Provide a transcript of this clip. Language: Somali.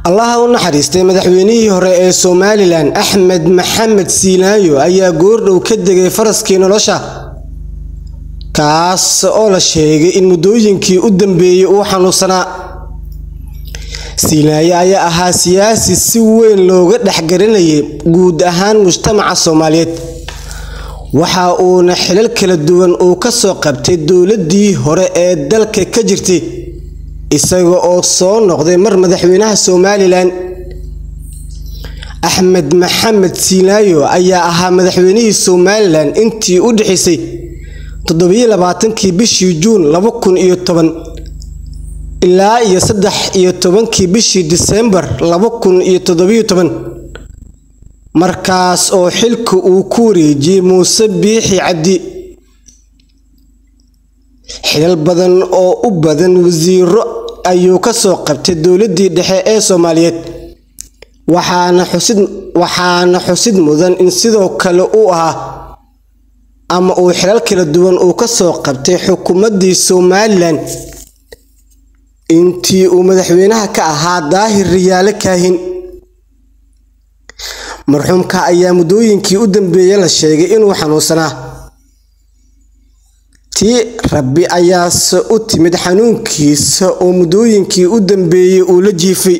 الله u naxariistay madaxweynihii hore ee Somaliland Axmed Maxamed Siilaayo ayaa goordhow ka degay faraskii nolosha kaas oo la sheegay in muddooyinkii u dambeeyay uu xanuunsanaa. Siilaayo ayaa ahaa siyaasi si weyn looga dhaxgarinayay guud ahaan mujtamaca Soomaaliyeed, waxa uuna xilal kala duwan uu ka soo qabtay dowladii hore ee dalka ka jirtay, isaga oo soo noqday mar madaxweynaha Somaliland. Axmed Maxamed Siilaayo ayaa ahaa madaxweynihii Somaliland intii u dhaxaysay 27kii bishii Juun 2010 ilaa 13kii bishii December 2017, markaas oo xilka uu ku wareejiyay Muuse Biixi Cabdi. xilal badan oo u badan wasiiro ayuu ka soo qabtay dowladii dhexe ee Soomaaliyeed, waxaana xusid mudan in sidoo kale uu ahaa ama uu xilal kala duwan uu ka soo qabtay xukuumadii Somaliland intii uu madaxweynaha ka ahaa Daahir Riyaale Kaahin. marxuumka ayaa muddooyinkii u dambeeyay la sheegay inuu xanuunsanaa, tii Rabbi ayaa u timid xanuunkiisa oo muddooyinkii u dambeeyay uu la jiifay.